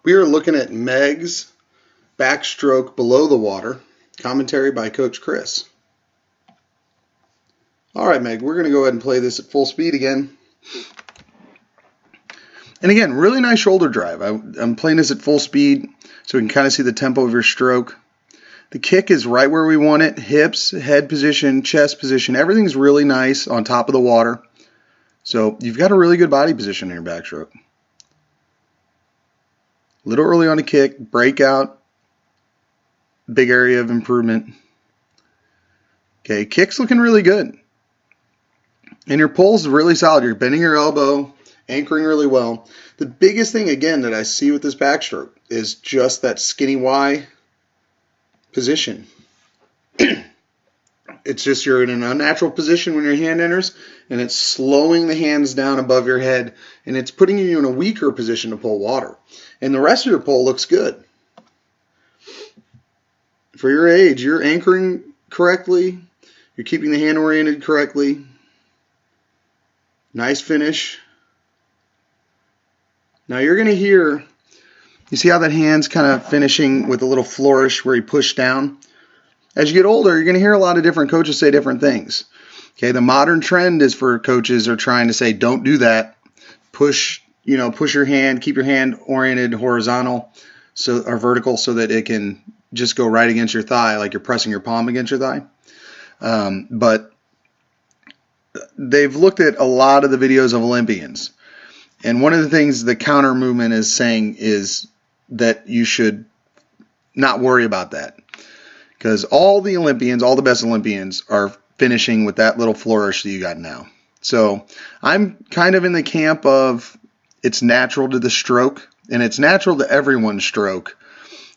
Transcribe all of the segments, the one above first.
We are looking at Meg's backstroke below the water, commentary by Coach Chris. All right, Meg, we're going to go ahead and play this at full speed again. And again, really nice shoulder drive. I'm playing this at full speed so we can kind of see the tempo of your stroke. The kick is right where we want it. Hips, head position, chest position, everything's really nice on top of the water. So you've got a really good body position in your backstroke. A little early on the kick, breakout, big area of improvement. Okay, kick's looking really good. And your pull's really solid. You're bending your elbow, anchoring really well. The biggest thing, again, that I see with this backstroke is just that skinny Y position. It's just you're in an unnatural position when your hand enters, and it's slowing the hands down above your head, and it's putting you in a weaker position to pull water. And the rest of your pull looks good. For your age, you're anchoring correctly. You're keeping the hand oriented correctly. Nice finish. Now you're going to hear, you see how that hand's kind of finishing with a little flourish where he pushed down? As you get older, you're going to hear a lot of different coaches say different things. Okay, the modern trend is for coaches are trying to say, don't do that. Push your hand, keep your hand oriented horizontal or vertical so that it can just go right against your thigh, like you're pressing your palm against your thigh. But they've looked at a lot of the videos of Olympians. And one of the things the counter movement is saying is that you should not worry about that. Because all the Olympians, all the best Olympians are finishing with that little flourish that you got now. So I'm kind of in the camp of it's natural to the stroke, and it's natural to everyone's stroke.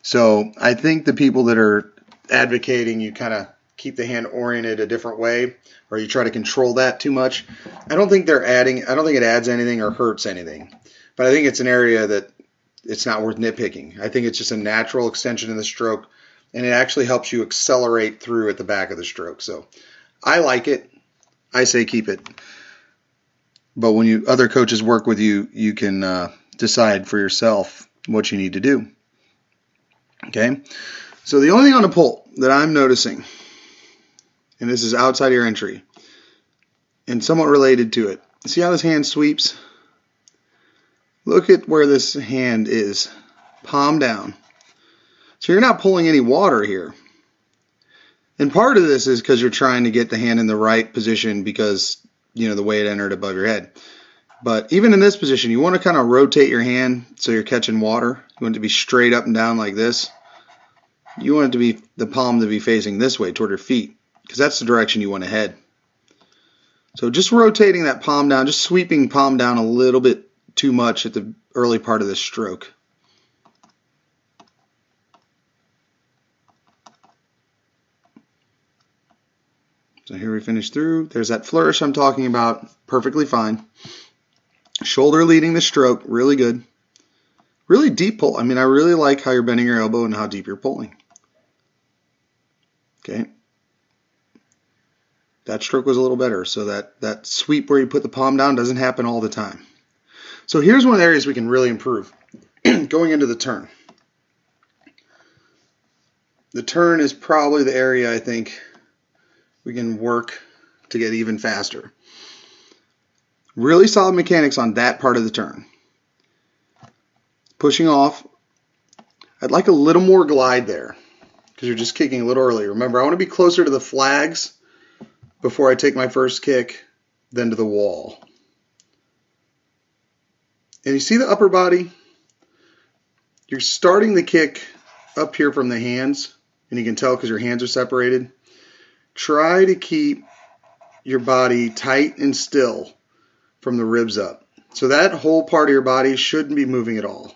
So I think the people that are advocating you kind of keep the hand oriented a different way, or you try to control that too much, I don't think it adds anything or hurts anything. But I think it's an area that it's not worth nitpicking. I think it's just a natural extension of the stroke, and it actually helps you accelerate through at the back of the stroke. So I like it. I say keep it. But when other coaches work with you, you can decide for yourself what you need to do. Okay? So the only thing on the pull that I'm noticing, and this is outside your entry, and somewhat related to it. See how this hand sweeps? Look at where this hand is. Palm down. So you're not pulling any water here. And part of this is because you're trying to get the hand in the right position because, the way it entered above your head. But even in this position, you want to kind of rotate your hand so you're catching water. You want it to be straight up and down like this. You want it to be the palm to be facing this way toward your feet because that's the direction you want to head. So just rotating that palm down, just sweeping palm down a little bit too much at the early part of this stroke. So here we finish through. There's that flourish I'm talking about. Perfectly fine. Shoulder leading the stroke. Really good. Really deep pull. I mean, I really like how you're bending your elbow and how deep you're pulling. Okay. That stroke was a little better. So that sweep where you put the palm down doesn't happen all the time. So here's one of the areas we can really improve. Going into the turn. The turn is probably the area I think we can work to get even faster. Really solid mechanics on that part of the turn. Pushing off. I'd like a little more glide there because you're just kicking a little early. Remember, I want to be closer to the flags before I take my first kick than to the wall. And you see the upper body? You're starting the kick up here from the hands, and you can tell because your hands are separated. Try to keep your body tight and still from the ribs up. So that whole part of your body shouldn't be moving at all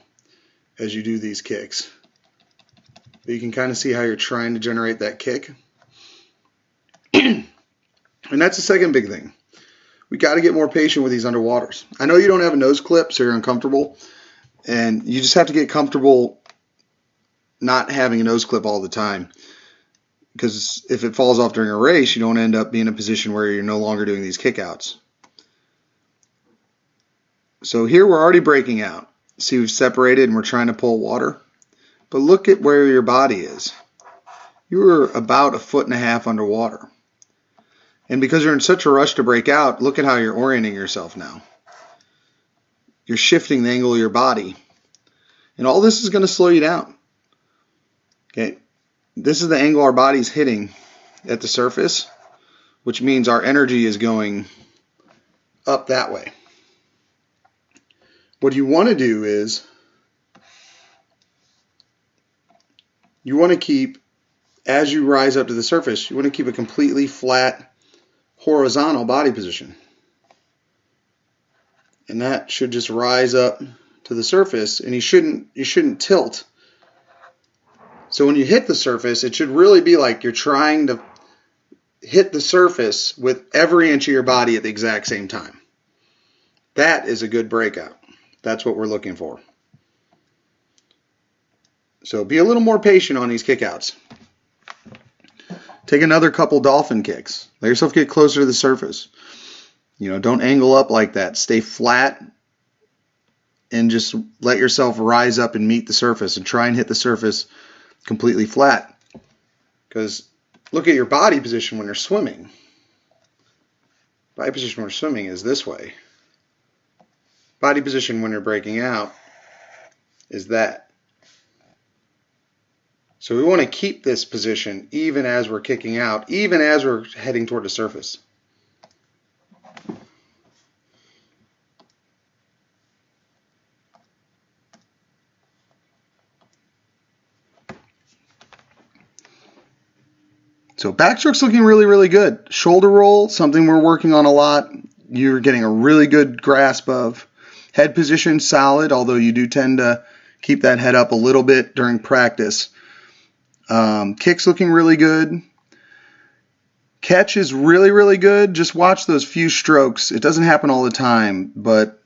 as you do these kicks. But you can kind of see how you're trying to generate that kick. And that's the second big thing. We got to get more patient with these underwaters. I know you don't have a nose clip, so you're uncomfortable. And you just have to get comfortable not having a nose clip all the time. Because if it falls off during a race, you don't end up being in a position where you're no longer doing these kickouts. So here we're already breaking out. See, we've separated and we're trying to pull water. But look at where your body is. You're about 1.5 feet underwater. And because you're in such a rush to break out, look at how you're orienting yourself now. You're shifting the angle of your body. And all this is going to slow you down. Okay, this is the angle our body's hitting at the surface, which means our energy is going up that way. What you want to do is you want to keep, as you rise up to the surface, you want to keep a completely flat horizontal body position. And that should just rise up to the surface, and you shouldn't tilt. So when you hit the surface, it should really be like you're trying to hit the surface with every inch of your body at the exact same time. That is a good breakout. That's what we're looking for. So be a little more patient on these kickouts. Take another couple dolphin kicks. Let yourself get closer to the surface. You know, don't angle up like that. Stay flat and just let yourself rise up and meet the surface and try and hit the surface completely flat. Because look at your body position when you're swimming. Body position when you're swimming is this way. Body position when you're breaking out is that. So we want to keep this position even as we're kicking out, even as we're heading toward the surface. So backstroke's looking really, really good. Shoulder roll, something we're working on a lot. You're getting a really good grasp of. Head position, solid, although you do tend to keep that head up a little bit during practice. Kick's looking really good. Catch is really, really good. Just watch those few strokes. It doesn't happen all the time, but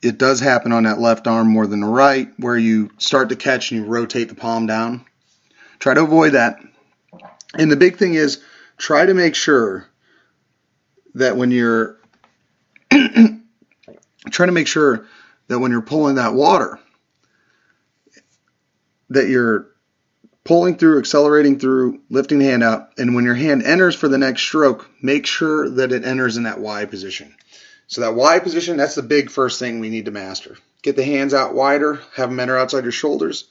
it does happen on that left arm more than the right, where you start to catch and you rotate the palm down. Try to avoid that. And the big thing is, try to make sure that when you're pulling that water, that you're pulling through, accelerating through, lifting the hand out, and when your hand enters for the next stroke, make sure that it enters in that Y position. So that Y position, that's the big first thing we need to master. Get the hands out wider, have them enter outside your shoulders.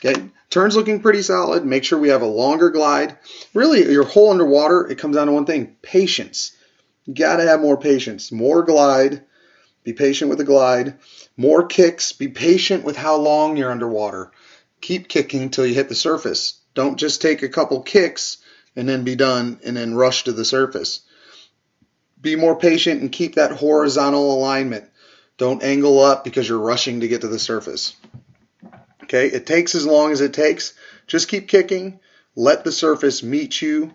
Okay, turn's looking pretty solid. Make sure we have a longer glide. Really, your whole underwater, it comes down to one thing, patience. You got to have more patience. More glide, be patient with the glide. More kicks, be patient with how long you're underwater. Keep kicking until you hit the surface. Don't just take a couple kicks and then be done and then rush to the surface. Be more patient and keep that horizontal alignment. Don't angle up because you're rushing to get to the surface. Okay, it takes as long as it takes. Just keep kicking. Let the surface meet you.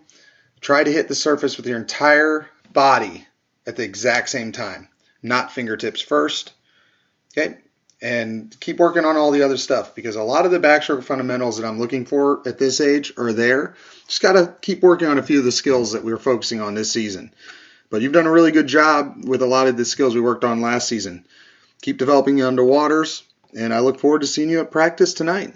Try to hit the surface with your entire body at the exact same time, not fingertips first. Okay, and keep working on all the other stuff, because a lot of the backstroke fundamentals that I'm looking for at this age are there. Just got to keep working on a few of the skills that we were focusing on this season. But you've done a really good job with a lot of the skills we worked on last season. Keep developing the underwaters. And I look forward to seeing you at practice tonight.